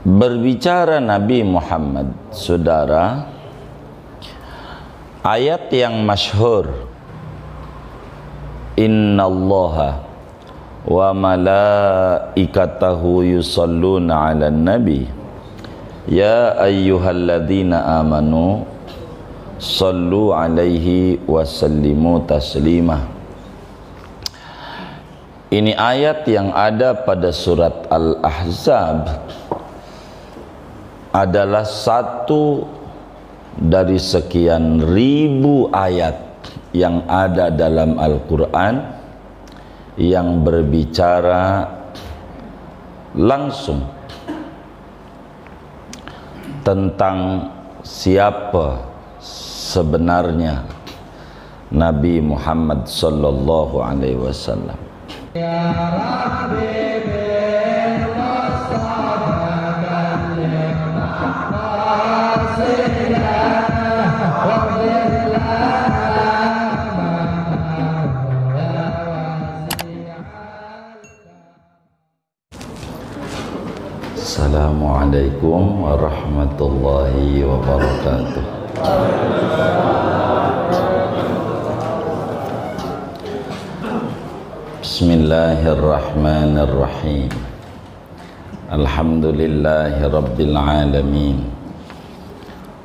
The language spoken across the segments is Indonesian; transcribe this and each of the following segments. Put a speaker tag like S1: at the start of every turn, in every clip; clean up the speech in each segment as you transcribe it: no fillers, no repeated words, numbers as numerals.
S1: Berbicara Nabi Muhammad, saudara, ayat yang masyhur, innallaha wa malaikatahu yusalluna 'alan nabi ya ayyuhalladzina amanu sallu 'alaihi wa sallimu taslima. Ini ayat yang ada pada surat Al-Ahzab, adalah satu dari sekian ribu ayat yang ada dalam Al-Quran yang berbicara langsung tentang siapa sebenarnya Nabi Muhammad sallallahu alaihi wasallam. Ya Rabbi Assalamualaikum warahmatullahi wabarakatuh. Bismillahirrahmanirrahim. Alhamdulillahi rabbil alamin.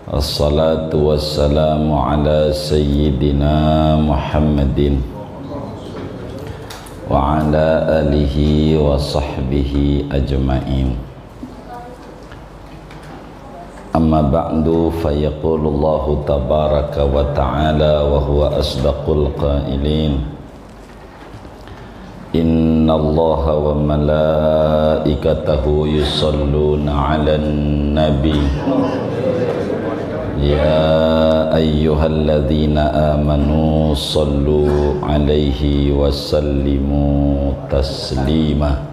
S1: Assalatu wassalamu ala sayyidina Muhammadin wa ala alihi wa sahbihi ajma'in. Amma ba'du, fayaqulullahu tabaraka wa ta'ala wa huwa asdaqul qailin. Inna allaha wa malaikatahu yusalluna 'alan nabi ya ayyuhalladzina amanu sallu 'alaihi wa sallimu taslima.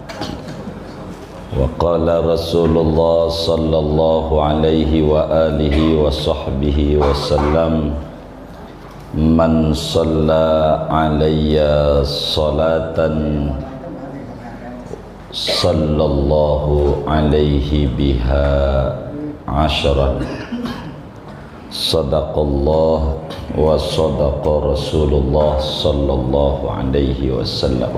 S1: Wa qala Rasulullah sallallahu alaihi wa alihi wa sahbihi wa sallam, man shalla alayya salatan sallallahu alaihi biha ashran. Sadaqallah wa sadaqa Rasulullah sallallahu alaihi wasallam.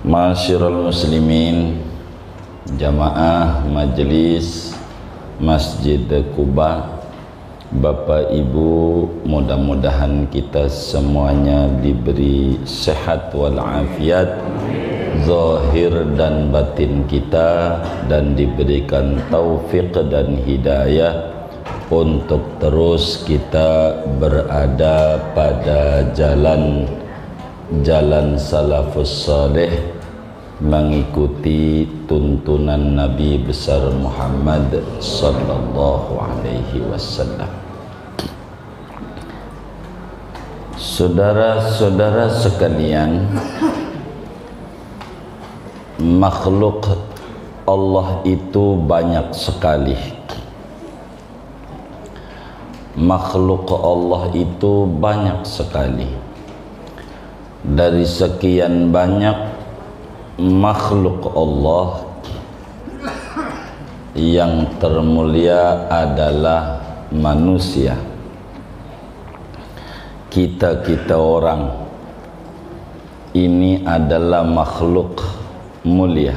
S1: Ma'asyiral muslimin, jamaah majelis Masjid Quba, Bapak Ibu, mudah-mudahan kita semuanya diberi sehat walafiat zahir dan batin kita, dan diberikan taufik dan hidayah untuk terus kita berada pada jalan salafus saleh, mengikuti tuntunan Nabi besar Muhammad sallallahu alaihi wasallam. Saudara-saudara sekalian, makhluk Allah itu banyak sekali. Makhluk Allah itu banyak sekali. Dari sekian banyak makhluk Allah, yang termulia adalah manusia. Kita orang ini adalah makhluk mulia.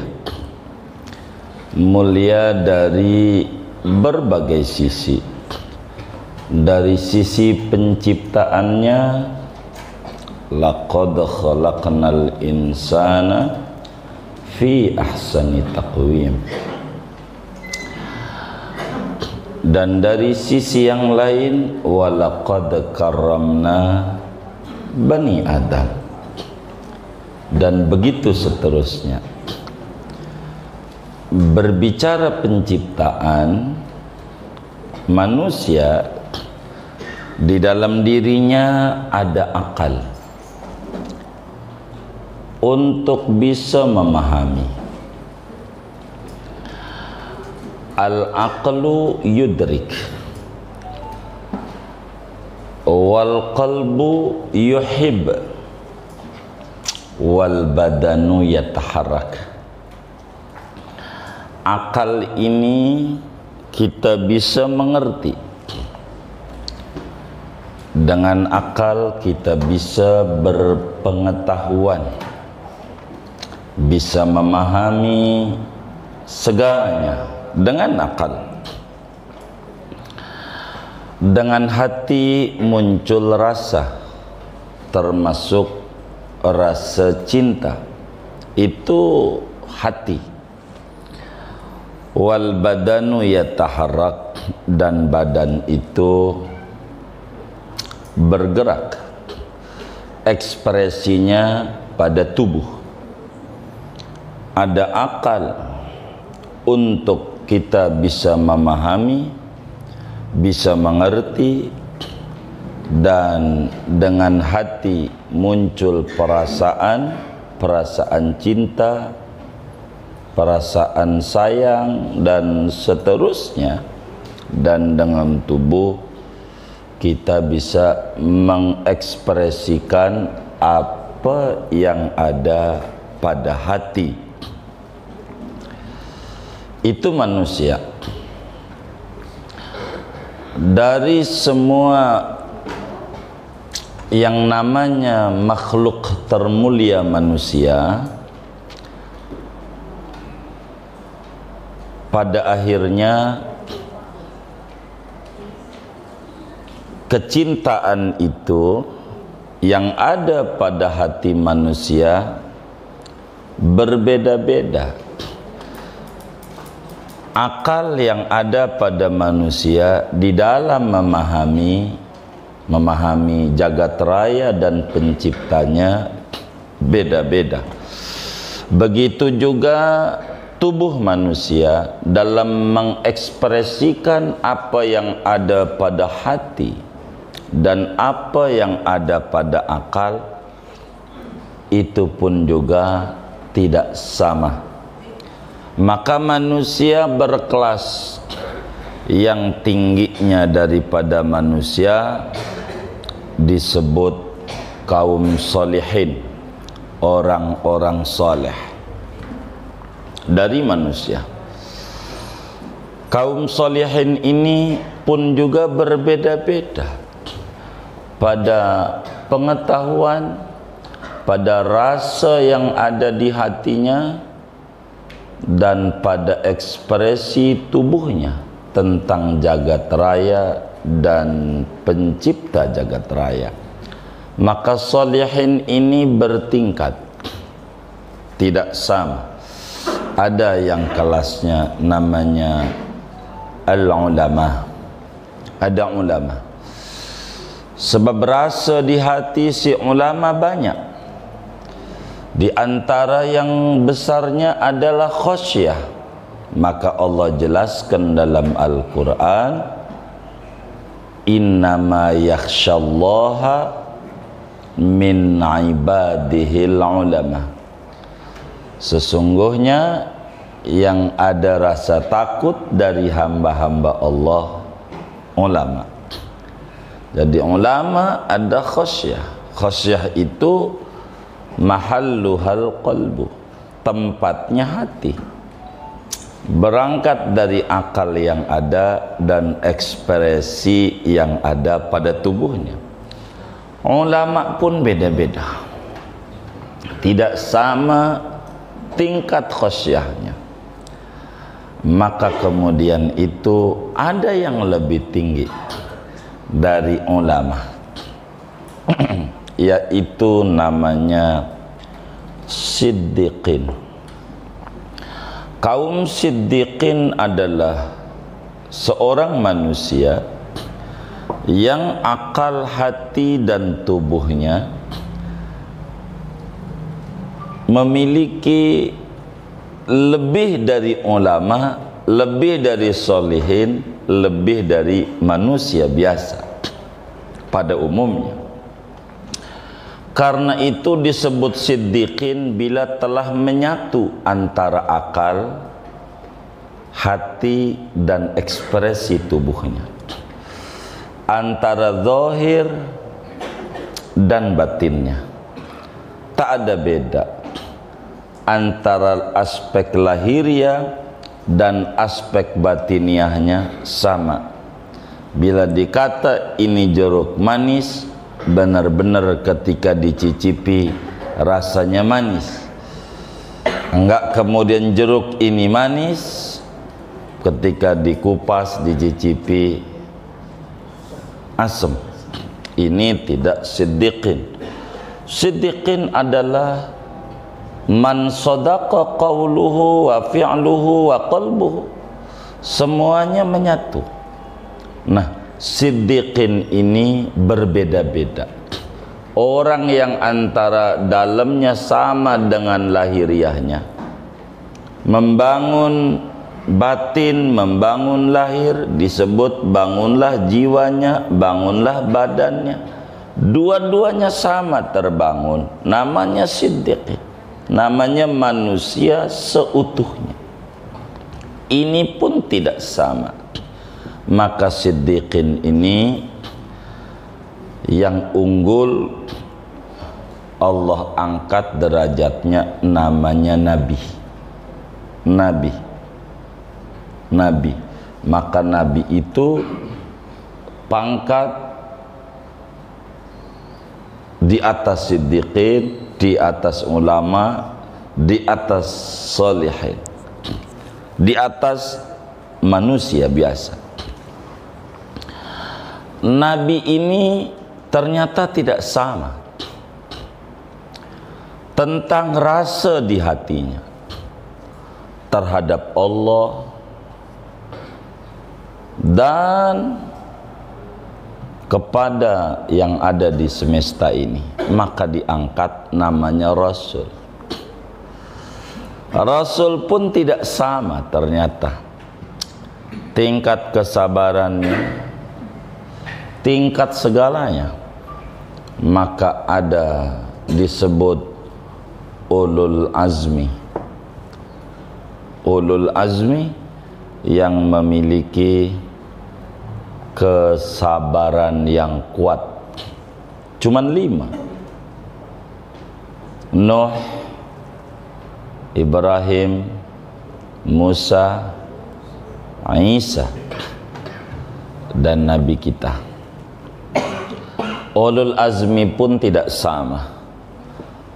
S1: Mulia dari berbagai sisi. Dari sisi penciptaannya, laqad khalaqnal insana fi ahsani taqwim. Dan dari sisi yang lain, walaqad karramna bani Adam. Dan begitu seterusnya. Berbicara penciptaan, manusia di dalam dirinya ada akal untuk bisa memahami. Al-aqlu yudrik wal qalbu yuhib wal badanu yataharrak. akal ini kita bisa mengerti. Dengan akal kita bisa berpengetahuan, bisa memahami segalanya dengan akal. Dengan hati muncul rasa, termasuk rasa cinta. Itu hati. Wal badanu yataharrak, dan badan itu bergerak, ekspresinya pada tubuh. Ada akal untuk kita bisa memahami, bisa mengerti, dan dengan hati muncul perasaan cinta, perasaan sayang, dan seterusnya. Dan dengan tubuh kita bisa mengekspresikan apa yang ada pada hati. Itu manusia. Dari semua yang namanya makhluk termulia manusia, pada akhirnya kecintaan itu yang ada pada hati manusia berbeda-beda. Akal yang ada pada manusia di dalam memahami jagat raya dan penciptanya beda-beda. Begitu juga tubuh manusia dalam mengekspresikan apa yang ada pada hati dan apa yang ada pada akal, itu pun juga tidak sama. Maka manusia berkelas, yang tingginya daripada manusia disebut kaum solihin, orang-orang soleh dari manusia. Kaum solihin ini pun juga berbeda-beda pada pengetahuan, pada rasa yang ada di hatinya, dan pada ekspresi tubuhnya tentang jagat raya dan pencipta jagat raya. Maka solihin ini bertingkat, tidak sama. Ada yang kelasnya namanya al-ulama, ada ulama. Sebab rasa di hati si ulama banyak. Di antara yang besarnya adalah khasyah. Maka Allah jelaskan dalam Al-Quran, innama yakhshallaha min ibadihil ulama. Sesungguhnya yang ada rasa takut dari hamba-hamba Allah ulama. Jadi ulama ada khasyah. Khasyah itu mahalluhal qalbu, tempatnya hati. Berangkat dari akal yang ada dan ekspresi yang ada pada tubuhnya. Ulama pun beda-beda, tidak sama tingkat khasyahnya. Maka kemudian itu ada yang lebih tinggi dari ulama, yaitu namanya siddiqin. Kaum siddiqin adalah seorang manusia yang akal, hati, dan tubuhnya memiliki lebih dari ulama, lebih dari solihin, lebih dari manusia biasa pada umumnya. Karena itu disebut siddiqin bila telah menyatu antara akal, hati, dan ekspresi tubuhnya, antara zahir dan batinnya. Tak ada beda antara aspek lahiriah dan aspek batiniahnya sama. Bila dikata ini jeruk manis, benar-benar ketika dicicipi rasanya manis. Enggak kemudian jeruk ini manis, ketika dikupas dicicipi asam. Ini tidak siddiqin. Siddiqin adalah man sadaqa qawluhu wa fi'luhu wa qalbuhu, semuanya menyatu. Nah, siddiqin ini berbeda-beda. Orang yang antara dalamnya sama dengan lahiriahnya, membangun batin, membangun lahir, disebut bangunlah jiwanya, bangunlah badannya. Dua-duanya sama terbangun, namanya siddiqin, namanya manusia seutuhnya. Ini pun tidak sama. Maka siddiqin ini yang unggul, Allah angkat derajatnya, namanya nabi. Nabi. Nabi. Maka nabi itu pangkat di atas siddiqin, di atas ulama, di atas sholihin, di atas manusia biasa. Nabi ini ternyata tidak sama tentang rasa di hatinya terhadap Allah dan kepada yang ada di semesta ini. Maka diangkat namanya Rasul. Rasul pun tidak sama ternyata tingkat kesabarannya, tingkat segalanya. Maka ada disebut ulul azmi. Ulul azmi yang memiliki kesabaran yang kuat. Cuman 5: Nuh, Ibrahim, Musa, Isa, dan Nabi kita. Ulul azmi pun tidak sama.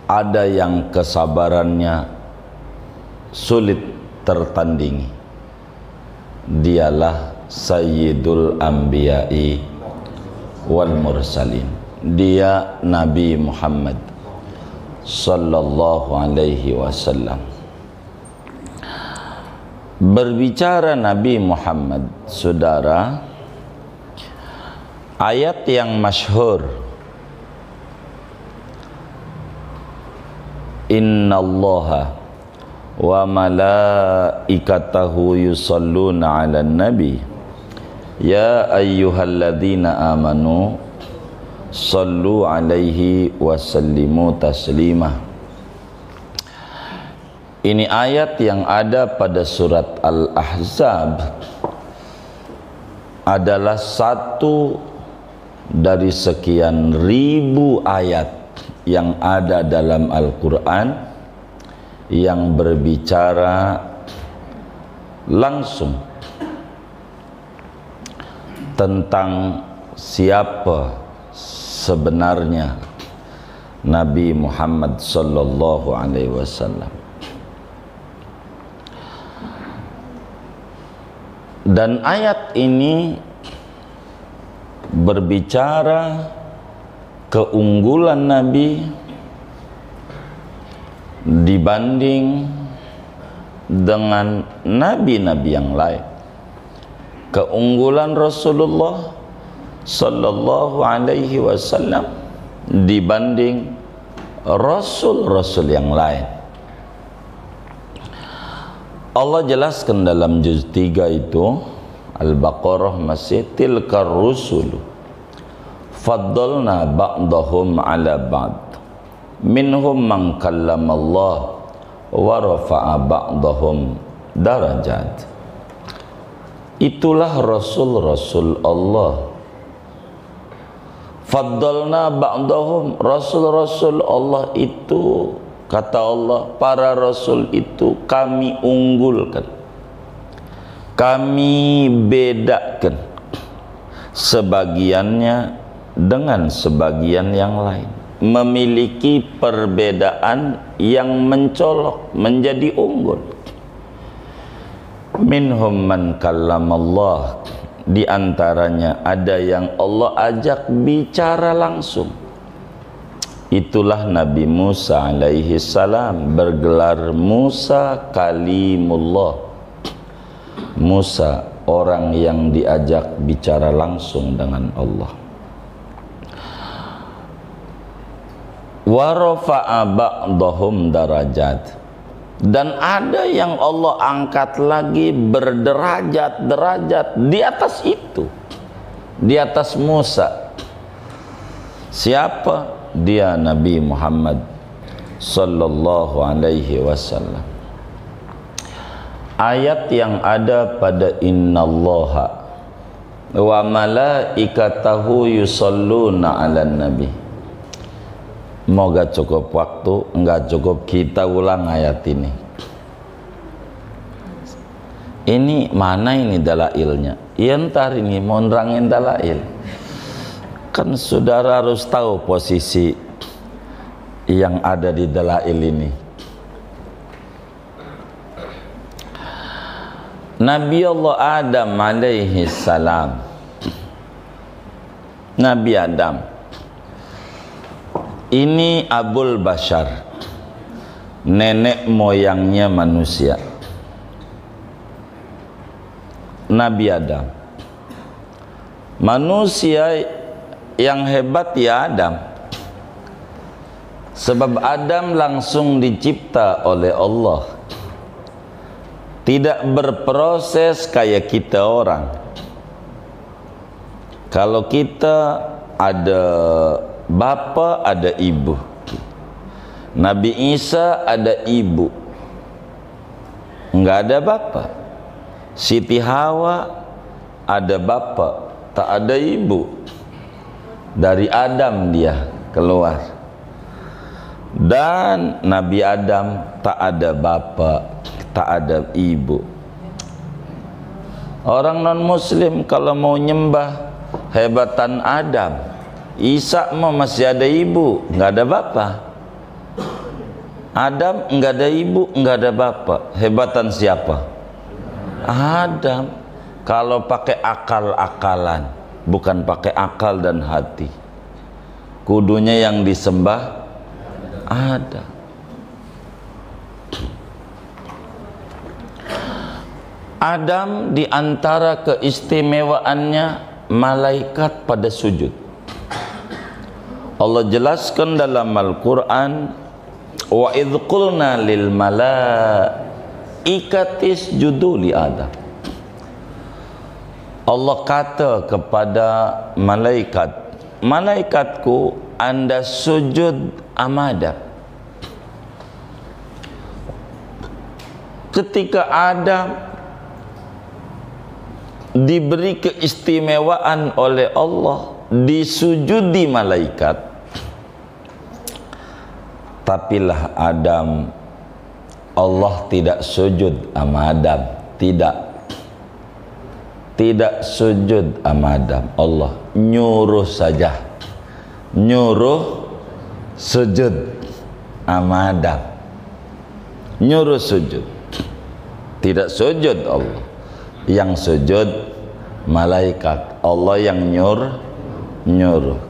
S1: Ada yang kesabarannya sulit tertandingi. Dialah Sayyidul Anbiya'i wal Mursalin. Dia Nabi Muhammad sallallahu alaihi wasallam. Berbicara Nabi Muhammad, saudara, ayat yang masyhur, innallaha wa malaikatahu yusalluna 'alan nabi ya ayyuhalladzina amanu sallu 'alaihi wa sallimu taslima. Ini ayat yang ada pada surat Al-Ahzab, adalah satu dari sekian ribu ayat yang ada dalam Al-Quran yang berbicara langsung tentang siapa sebenarnya Nabi Muhammad sallallahu alaihi wasallam. Dan ayat ini berbicara keunggulan Nabi dibanding dengan nabi-nabi yang lain. Keunggulan Rasulullah sallallahu alaihi wasallam dibanding rasul-rasul yang lain. Allah jelaskan dalam juz 3 itu, Al-Baqarah masih, tilkar rusulu faddalna ba'dahum ala ba'd minhum man kallamallah wa rafa'a ba'dahum darajat. Itulah rasul-rasul Allah. Faddalna ba'dahum, rasul-rasul Allah itu, kata Allah, para rasul itu kami unggulkan. kami bedakan sebagiannya dengan sebagian yang lain, memiliki perbedaan yang mencolok, menjadi unggul. Minhum man kallamallah, di antaranya ada yang Allah ajak bicara langsung. Itulah Nabi Musa alaihi salam, bergelar Musa Kalimullah. Musa, orang yang diajak bicara langsung dengan Allah. Wa rafa'a ba'dahum darajat, dan ada yang Allah angkat lagi berderajat-derajat di atas itu, di atas Musa. Siapa? Dia Nabi Muhammad sallallahu alaihi wasallam. Ayat yang ada pada innallaha wa malaikatahu yusalluna 'alan nabi. Moga cukup waktu, enggak cukup kita ulang ayat ini. Ini mana ini dalailnya? Ya ntar ini mau nerangin dalail. Kan saudara harus tahu posisi yang ada di dalail ini. Nabi Allah Adam alaihi salam, Nabi Adam ini Abul Bashar, nenek moyangnya manusia. Nabi Adam, manusia yang hebat ya Adam, sebab Adam langsung dicipta oleh Allah, tidak berproses kayak kita orang. Kalau kita ada bapa, ada ibu. Nabi Isa ada ibu, enggak ada bapa. Siti Hawa ada bapa, tak ada ibu. Dari Adam dia keluar. Dan Nabi Adam tak ada bapa, tak ada ibu. Orang non muslim kalau mau nyembah hebatan Adam, Isa mah masih ada ibu, nggak ada bapa. Adam nggak ada ibu, nggak ada bapa. Hebatan siapa? Adam. Kalau pakai akal-akalan, bukan pakai akal dan hati, kudunya yang disembah Adam. Adam di antara keistimewaannya malaikat pada sujud. Allah jelaskan dalam Al-Quran, wa idh qulna lil malaikati isjudu li Adam. Allah kata kepada malaikat, malaikatku, anda sujud sama Adam. Ketika Adam diberi keistimewaan oleh Allah, disujudi malaikat, tapilah Adam, Allah tidak sujud sama Adam, tidak sujud sama Adam. Allah nyuruh saja, nyuruh sujud sama Adam, nyuruh sujud, tidak sujud Allah, yang sujud malaikat, Allah yang nyuruh.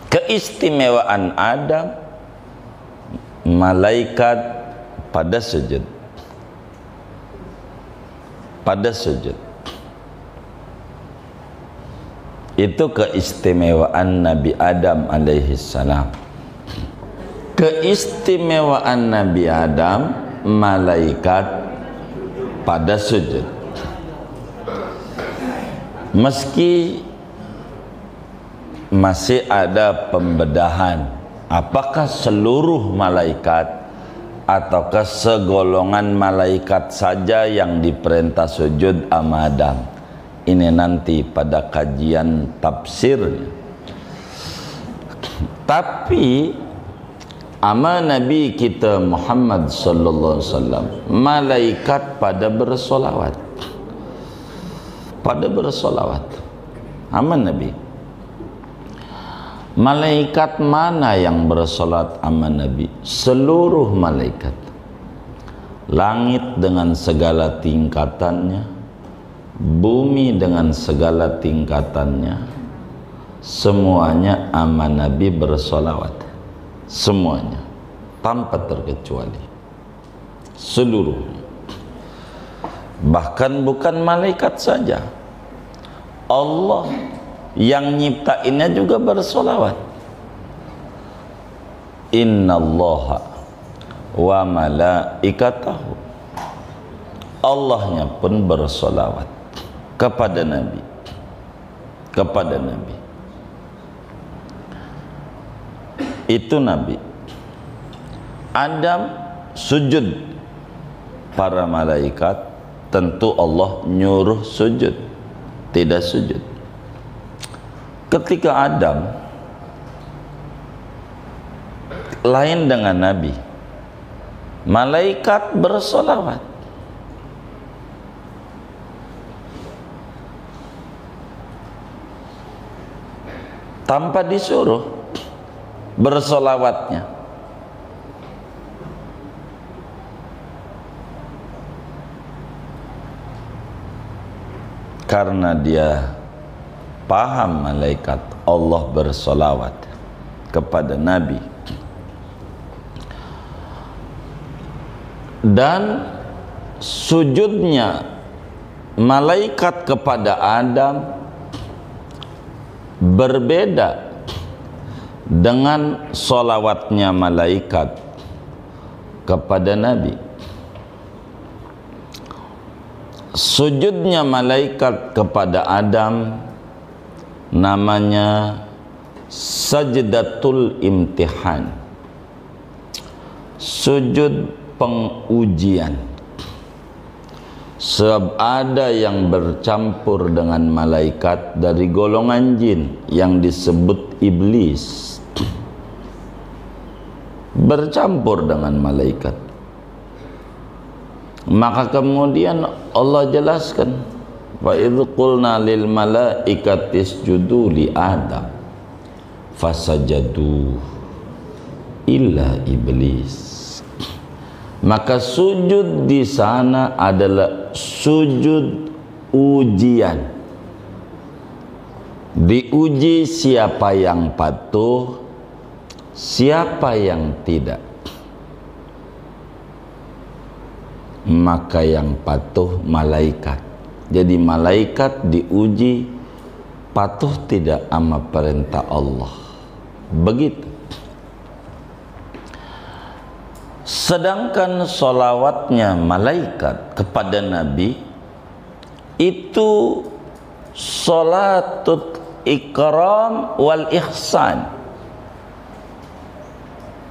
S1: Keistimewaan Adam, malaikat pada sujud, itu keistimewaan Nabi Adam alaihi salam. Keistimewaan Nabi Adam, malaikat pada sujud. Meski masih ada pembedahan, apakah seluruh malaikat ataukah segolongan malaikat saja yang diperintah sujud sama Adam. Ini nanti pada kajian tafsirnya. Tapi ama Nabi kita Muhammad sallallahu alaihi wasallam, malaikat pada bersolawat. pada bersolawat. Aman Nabi. Malaikat mana yang bersolat aman Nabi? Seluruh malaikat. Langit dengan segala tingkatannya, bumi dengan segala tingkatannya, semuanya aman Nabi bersolawat. Semuanya, tanpa terkecuali. Seluruhnya. Bahkan bukan malaikat saja, Allah yang nyiptainnya juga bersolawat. Innallaha wa malaikatahu, Allahnya pun bersolawat kepada Nabi. Kepada Nabi. Itu Nabi. Adam sujud, para malaikat tentu Allah nyuruh sujud, tidak sujud. Ketika Adam lain dengan Nabi, malaikat bersolawat. Tanpa disuruh bersolawatnya. Karena dia paham malaikat Allah bersolawat kepada Nabi. Dan sujudnya malaikat kepada Adam berbeda dengan solawatnya malaikat kepada Nabi. Sujudnya malaikat kepada Adam namanya sajdatul imtihan, sujud pengujian. Sebab ada yang bercampur dengan malaikat dari golongan jin yang disebut iblis, bercampur dengan malaikat. Maka kemudian Allah jelaskan, wa idz qulna lil malaikati isjudu li Adam fasajadu illa iblis. Maka sujud di sana adalah sujud ujian. Diuji siapa yang patuh, siapa yang tidak. Maka yang patuh malaikat. Jadi malaikat diuji patuh tidak sama perintah Allah. Begitu. Sedangkan solawatnya malaikat kepada Nabi itu solatut ikram wal ihsan.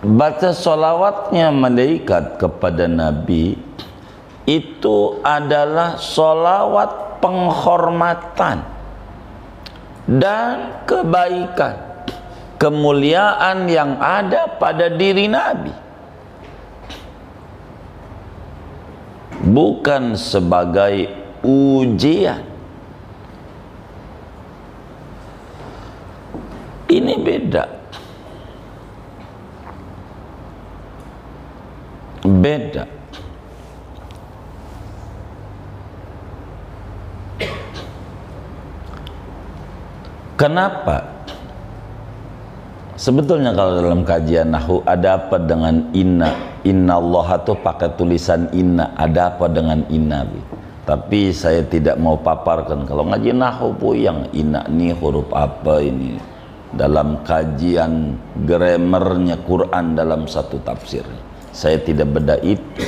S1: Baca solawatnya malaikat kepada Nabi itu adalah solawat penghormatan dan kebaikan, kemuliaan yang ada pada diri Nabi, bukan sebagai ujian. Ini beda. Beda. Kenapa? Sebetulnya kalau dalam kajian nahwu ada apa dengan inna? Inna Allah itu pakai tulisan inna. Ada apa dengan inna? Tapi saya tidak mau paparkan. Kalau ngaji nahwu puyang, inna ini huruf apa ini? Dalam kajian grammarnya Quran dalam satu tafsir. Saya tidak beda itu.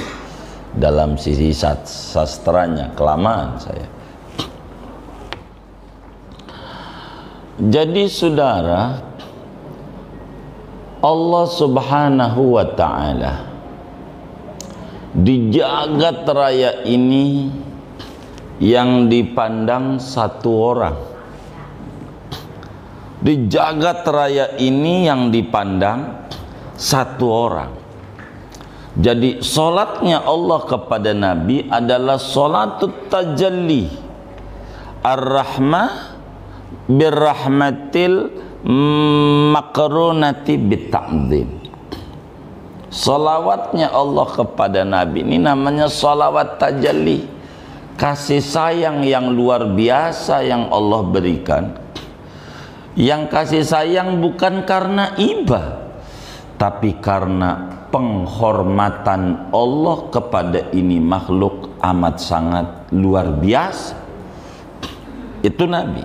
S1: Dalam sisi sastranya, kelamaan saya. Jadi saudara, Allah subhanahu wa ta'ala di jagat raya ini yang dipandang satu orang. Di jagat raya ini yang dipandang satu orang. Jadi solatnya Allah kepada Nabi adalah solatut tajalli, ar-rahmah birrahmatil makrunati bita'zim. Salawatnya Allah kepada Nabi ini namanya salawat tajalli, kasih sayang yang luar biasa yang Allah berikan. Yang kasih sayang bukan karena iba, tapi karena penghormatan Allah kepada ini makhluk amat sangat luar biasa. Itu Nabi.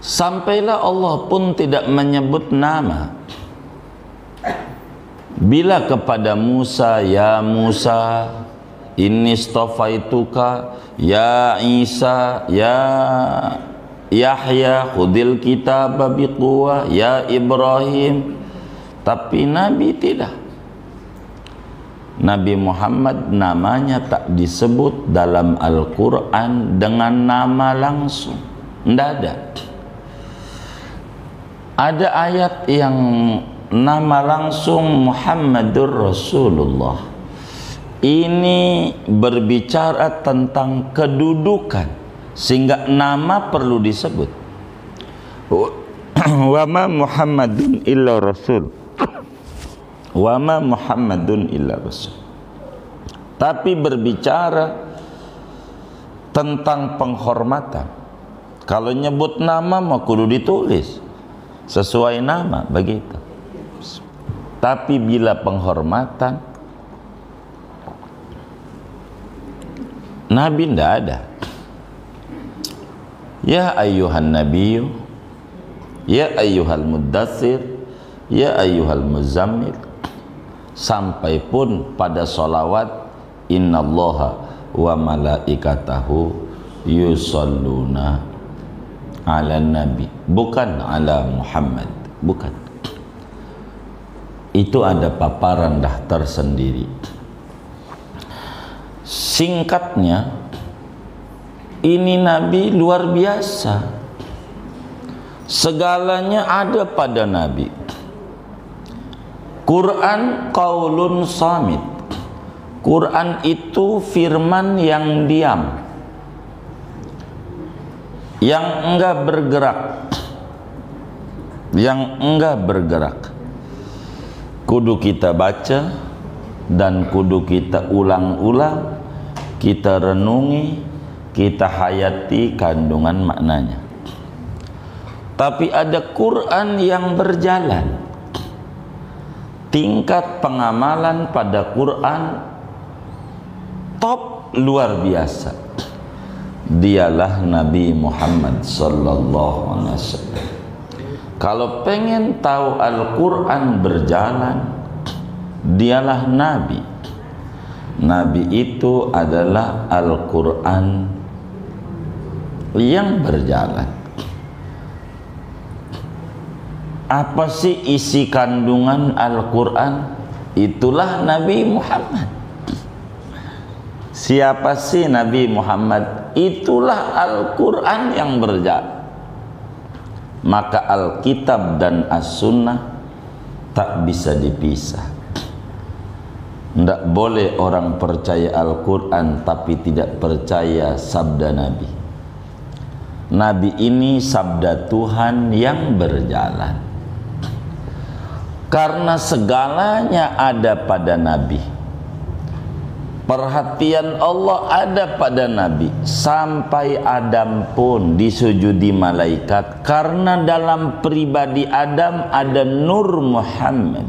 S1: Sampailah Allah pun tidak menyebut nama. Bila kepada Musa, ya Musa, inni istafaituka, ya Isa, ya Yahya, khudil kitaba biquwah, ya Ibrahim. Tapi Nabi tidak. Nabi Muhammad namanya tak disebut dalam Al-Quran dengan nama langsung. Tidak ada. Ada ayat yang nama langsung Muhammadur Rasulullah. Ini berbicara tentang kedudukan, sehingga nama perlu disebut. Wa ma Muhammadun illa rasul. Wa ma Muhammadun illa rasul. Tapi berbicara tentang penghormatan. Kalau nyebut nama mah kudu ditulis sesuai nama, begitu. Tapi bila penghormatan, Nabi tidak ada. Ya ayyuhan nabiyyu, ya ayyuhal muddatsir, ya ayyuhal muzammil. Sampai pun pada salawat, innallaha wa malaikatahu yusalluna ala nabi, bukan ala Muhammad, bukan. Itu ada paparan dah tersendiri. Singkatnya, ini Nabi luar biasa. Segalanya ada pada Nabi. Quran qaulun samit. Quran itu firman yang diam, yang enggak bergerak, yang enggak bergerak. Kudu kita baca dan kudu kita ulang-ulang, kita renungi, kita hayati kandungan maknanya. Tapi ada Quran yang berjalan. Tingkat pengamalan pada Quran top luar biasa. Dialah Nabi Muhammad sallallahu alaihi wasallam. Kalau pengen tahu Al-Quran berjalan, dialah Nabi. Nabi itu adalah Al-Quran yang berjalan. Apa sih isi kandungan Al-Quran? Itulah Nabi Muhammad. Siapa sih Nabi Muhammad? Itulah Al-Quran yang berjalan. Maka Alkitab dan As-Sunnah tak bisa dipisah. Tidak boleh orang percaya Al-Quran tapi tidak percaya sabda Nabi. Nabi ini sabda Tuhan yang berjalan. Karena segalanya ada pada Nabi. Perhatian Allah ada pada Nabi. Sampai Adam pun disujudi malaikat. Karena dalam pribadi Adam ada nur Muhammad,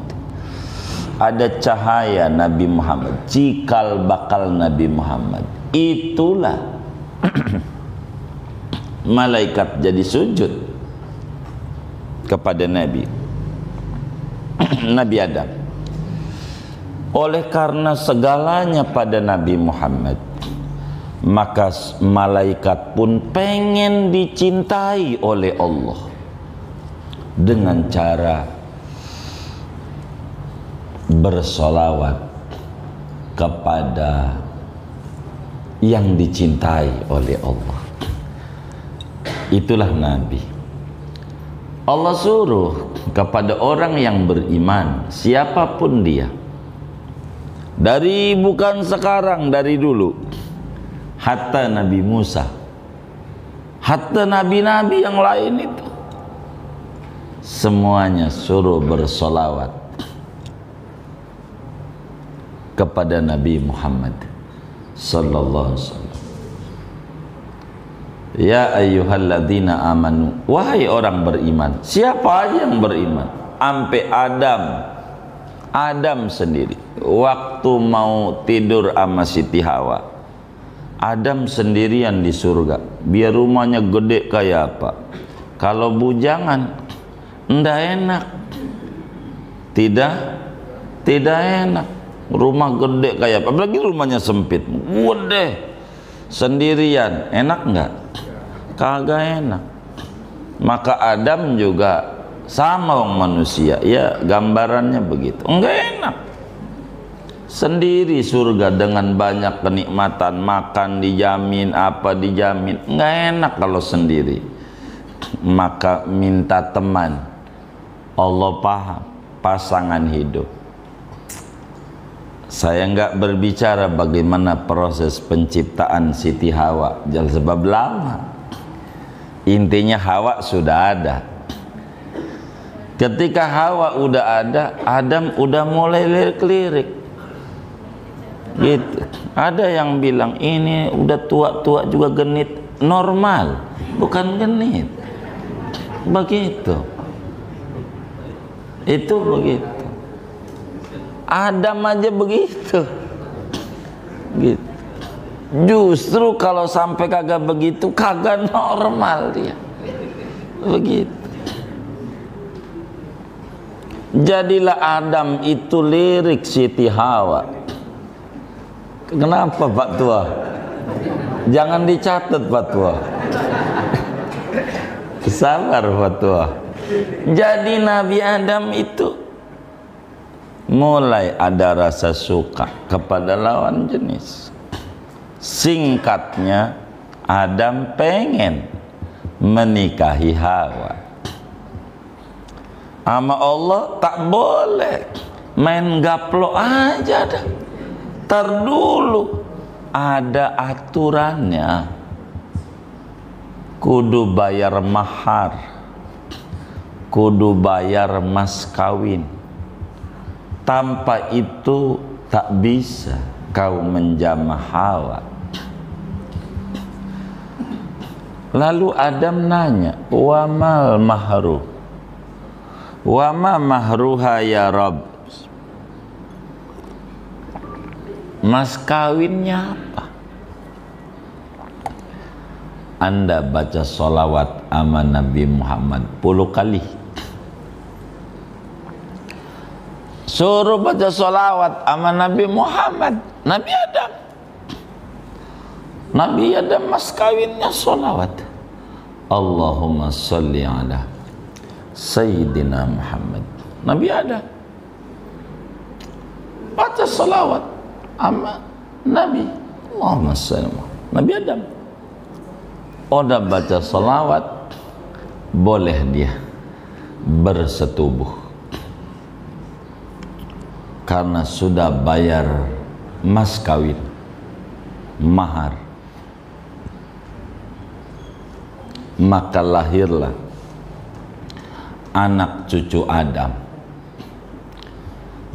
S1: ada cahaya Nabi Muhammad, cikal bakal Nabi Muhammad. Itulah malaikat jadi sujud kepada Nabi Nabi Adam. Oleh karena segalanya pada Nabi Muhammad, maka malaikat pun pengen dicintai oleh Allah dengan cara bersolawat kepada yang dicintai oleh Allah. Itulah Nabi. Allah suruh kepada orang yang beriman, siapapun dia, dari bukan sekarang, dari dulu, hatta Nabi Musa, hatta nabi-nabi yang lain itu semuanya suruh bersolawat kepada Nabi Muhammad sallallahu alaihi wasallam. Ya ayyuhalladzina amanu, wahai orang beriman. Siapa aja yang beriman? Sampai Adam sendiri waktu mau tidur sama Siti Hawa, Adam sendirian di surga. Biar rumahnya gede kayak apa, kalau bujangan ndak enak. Tidak enak. Rumah gede kayak apa, apalagi rumahnya sempit, gede, sendirian, enak nggak? Kagak enak. Maka Adam juga sama orang manusia, ya gambarannya begitu, enggak enak. Sendiri surga dengan banyak kenikmatan, makan dijamin, apa dijamin, enggak enak kalau sendiri. Maka minta teman. Allah paham, pasangan hidup. Saya enggak berbicara bagaimana proses penciptaan Siti Hawa, jangan sebab lama. Intinya Hawa sudah ada. Ketika Hawa udah ada, Adam udah mulai lirik-lirik gitu. Ada yang bilang ini udah tua-tua juga genit, normal, bukan genit. Begitu. Itu begitu. Adam aja begitu. Gitu. Justru kalau sampai kagak begitu, kagak normal dia. Begitu. Jadilah Adam itu lirik Siti Hawa. Kenapa Pak Tua? Jangan dicatat Pak Tua. Sabar Pak Tua. Jadi Nabi Adam itu mulai ada rasa suka kepada lawan jenis. Singkatnya, Adam pengen menikahi Hawa. Sama Allah tak boleh main gaplok aja dah. Tar dulu ada aturannya. Kudu bayar mahar, kudu bayar mas kawin. Tanpa itu tak bisa kau menjamah Hawa. Lalu Adam nanya, wa mal mahru, wa ma mahruha ya Rabb, mas kawinnya apa? Anda baca sholawat sama Nabi Muhammad 10 kali. Suruh baca sholawat sama Nabi Muhammad, Nabi Adam. Nabi Adam mas kawinnya sholawat. Allahumma salli ala Sayyidina Muhammad. Nabi Adam baca sholawat sama Nabi. Allahumma salli ala Nabi Adam. Udah baca sholawat, boleh dia bersetubuh. Karena sudah bayar mas kawin, mahar. Maka lahirlah anak cucu Adam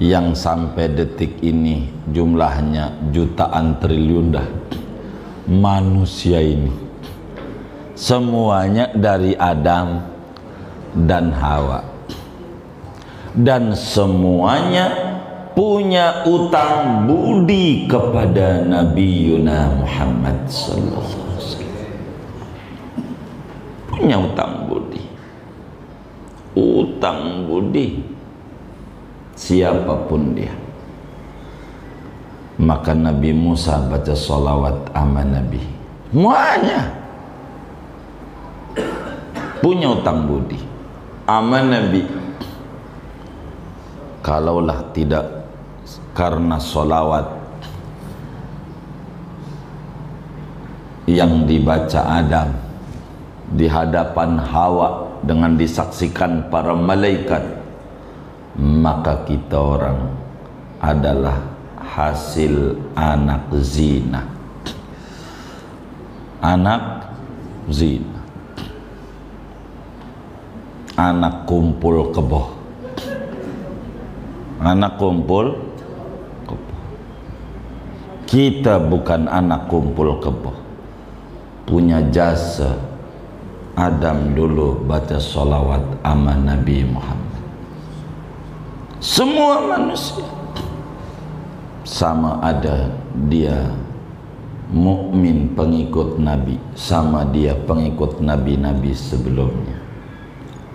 S1: yang sampai detik ini jumlahnya jutaan triliun dah. Manusia ini semuanya dari Adam dan Hawa, dan semuanya punya utang budi kepada Nabi Muhammad sallallahu alaihi wasallam. Punya utang budi. Utang budi siapapun dia. Maka Nabi Musa baca sholawat sama Nabi. Semuanya punya utang budi sama Nabi. Kalaulah tidak karena sholawat yang dibaca Adam di hadapan Hawa dengan disaksikan para malaikat, maka kita orang adalah hasil anak zina. anak zina, anak kumpul kebo, anak kumpul kebo. Kita bukan anak kumpul kebo, punya jasa. Adam dulu baca sholawat sama Nabi Muhammad. Semua manusia sama ada dia mukmin pengikut Nabi, sama dia pengikut Nabi-Nabi sebelumnya.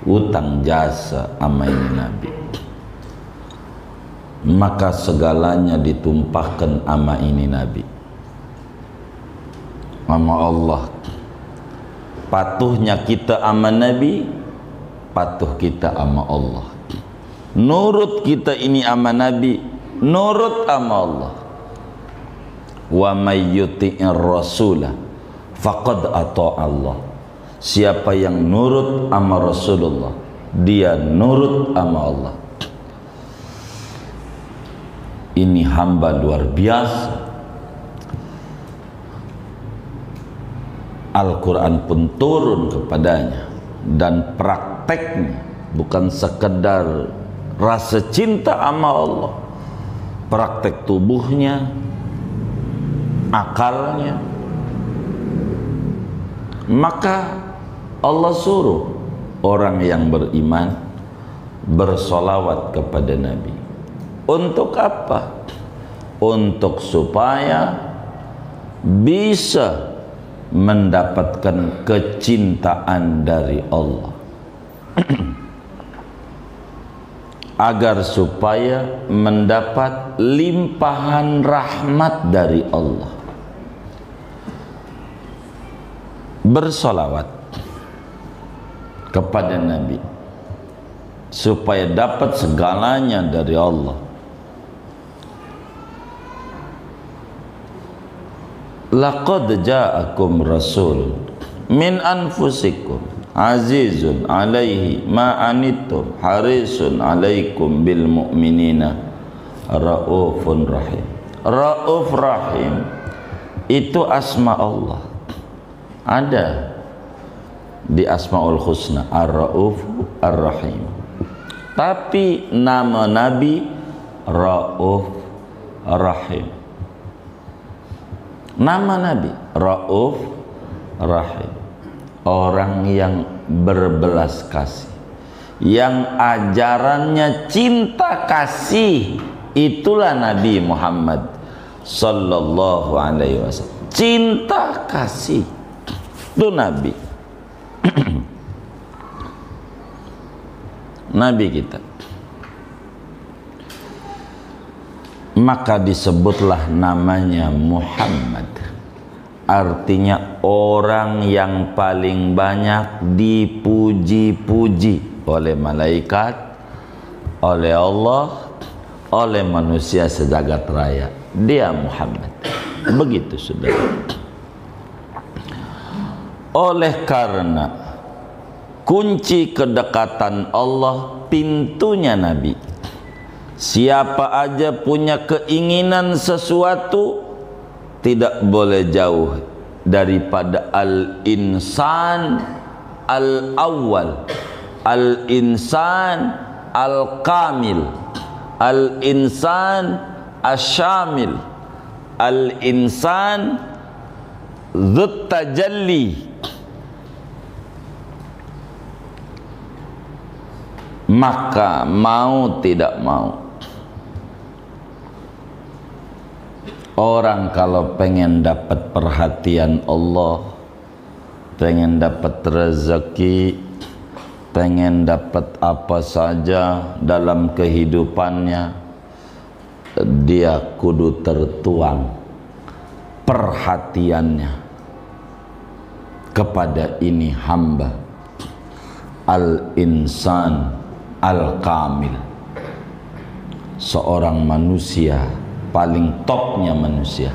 S1: Utang jasa sama ini Nabi, maka segalanya ditumpahkan sama ini Nabi, sama Allah. Patuhnya kita sama Nabi, patuh kita sama Allah. Nurut kita ini sama Nabi, nurut sama Allah. Wa may yuti'ir rasulah faqad ata'a Allah. Siapa yang nurut sama Rasulullah, dia nurut sama Allah. Ini hamba luar biasa. Al-Quran pun turun kepadanya, dan prakteknya bukan sekedar rasa cinta sama Allah, praktek tubuhnya, akalnya. Maka Allah suruh orang yang beriman bersolawat kepada Nabi. Untuk apa? Untuk supaya bisa mendapatkan kecintaan dari Allah. Agar supaya mendapat limpahan rahmat dari Allah. Bersolawat kepada Nabi supaya dapat segalanya dari Allah. Laqad ja'akum rasul min anfusikum azizun alaihi ma anittum harisun alaikum bil mu'minina raufun rahim. Rauf rahim itu asma Allah, ada di Asmaul Husna, Ar-Rauf Ar-Rahim. Tapi nama Nabi Rauf Rahim. Nama Nabi Rauf Rahim, orang yang berbelas kasih, yang ajarannya cinta kasih. Itulah Nabi Muhammad sallallahu alaihi wasallam. Cinta kasih itu Nabi. Nabi kita. Maka disebutlah namanya Muhammad, artinya orang yang paling banyak dipuji-puji oleh malaikat, oleh Allah, oleh manusia sejagat raya. Dia Muhammad. Begitu saudara. Oleh karena kunci kedekatan Allah pintunya Nabi. Siapa aja punya keinginan sesuatu tidak boleh jauh daripada al-insan al-awwal, al-insan al-kamil, al-insan asyamil, al-insan dzut tajalli. Maka mau tidak mau, orang kalau pengen dapat perhatian Allah, pengen dapat rezeki, pengen dapat apa saja dalam kehidupannya, dia kudu tertuang perhatiannya kepada ini hamba al-insan al-kamil, seorang manusia paling topnya manusia.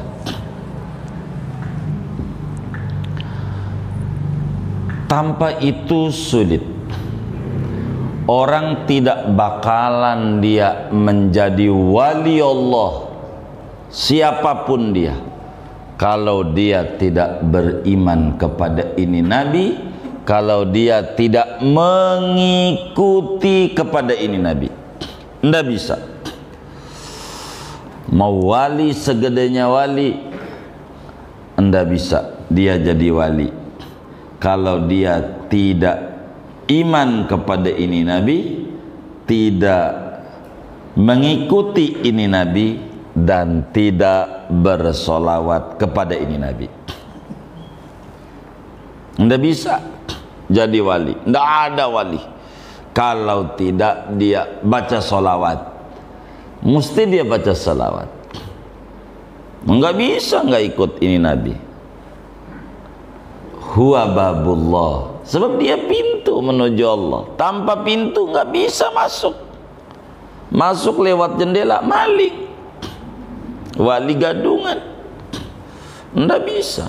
S1: Tanpa itu sulit. Orang tidak bakalan dia menjadi wali Allah, siapapun dia, kalau dia tidak beriman kepada ini Nabi, kalau dia tidak mengikuti kepada ini Nabi. Nggak bisa. Mau wali segedenya wali, nggak bisa dia jadi wali kalau dia tidak iman kepada ini Nabi, tidak mengikuti ini Nabi, dan tidak bersolawat kepada ini Nabi. Nggak bisa jadi wali. Nggak ada wali kalau tidak dia baca solawat. Mesti dia baca solawat. Nggak bisa nggak ikut ini Nabi. Huwa babullah, sebab dia pintu menuju Allah. Tanpa pintu nggak bisa masuk. Masuk lewat jendela maling, wali gadungan, nggak bisa.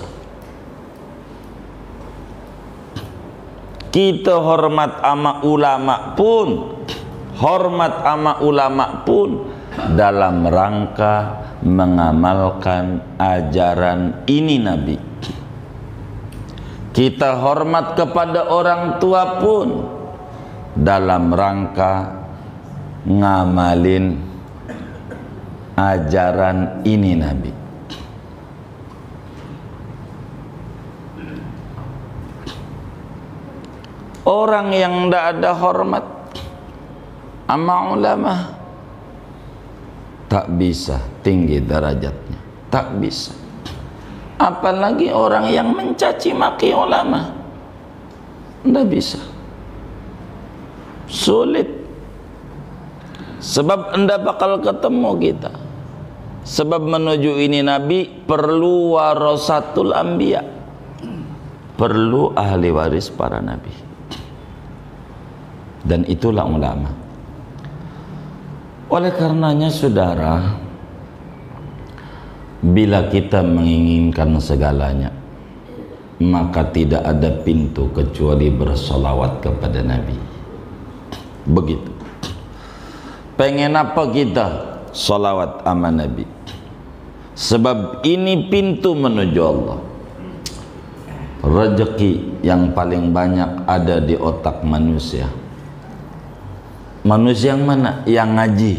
S1: Kita hormat ama ulama pun, dalam rangka mengamalkan ajaran ini Nabi. Kita hormat kepada orang tua pun dalam rangka ngamalin ajaran ini Nabi. Orang yang tidak ada hormat sama ulama tak bisa tinggi derajatnya, tak bisa. Apalagi orang yang mencaci maki ulama, tidak bisa, sulit. Sebab anda bakal ketemu kita. Sebab menuju ini Nabi perlu warasatul anbiya, perlu ahli waris para nabi, dan itulah ulama. Oleh karenanya saudara, bila kita menginginkan segalanya, maka tidak ada pintu kecuali bersolawat kepada Nabi. Begitu. Pengen apa kita? Solawat sama Nabi. Sebab ini pintu menuju Allah. Rezeki yang paling banyak ada di otak manusia. Manusia yang mana? Yang ngaji.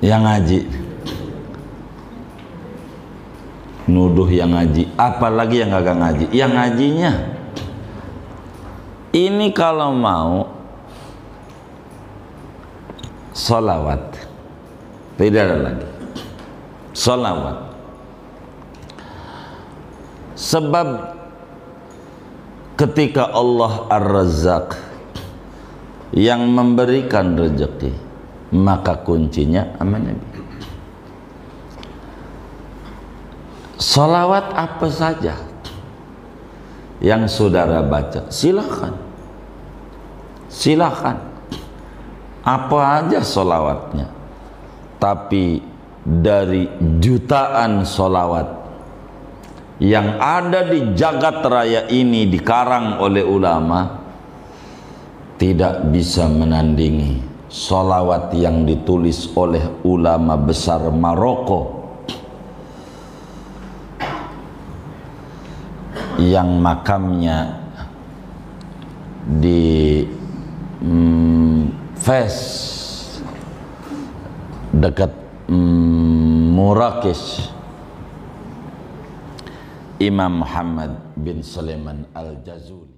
S1: Yang ngaji. Nuduh yang ngaji, apalagi yang kagak ngaji. Yang ngajinya ini kalau mau salawat, tidak ada lagi salawat. Sebab ketika Allah Ar-Razzaq yang memberikan rezeki, maka kuncinya sama Nabi. Salawat apa saja yang saudara baca, silakan, silakan, apa aja salawatnya. Tapi dari jutaan salawat yang ada di jagat raya ini dikarang oleh ulama, tidak bisa menandingi salawat yang ditulis oleh ulama besar Maroko yang makamnya di Fes dekat Marrakesh, Imam Muhammad bin Sulaiman Al-Jazuli.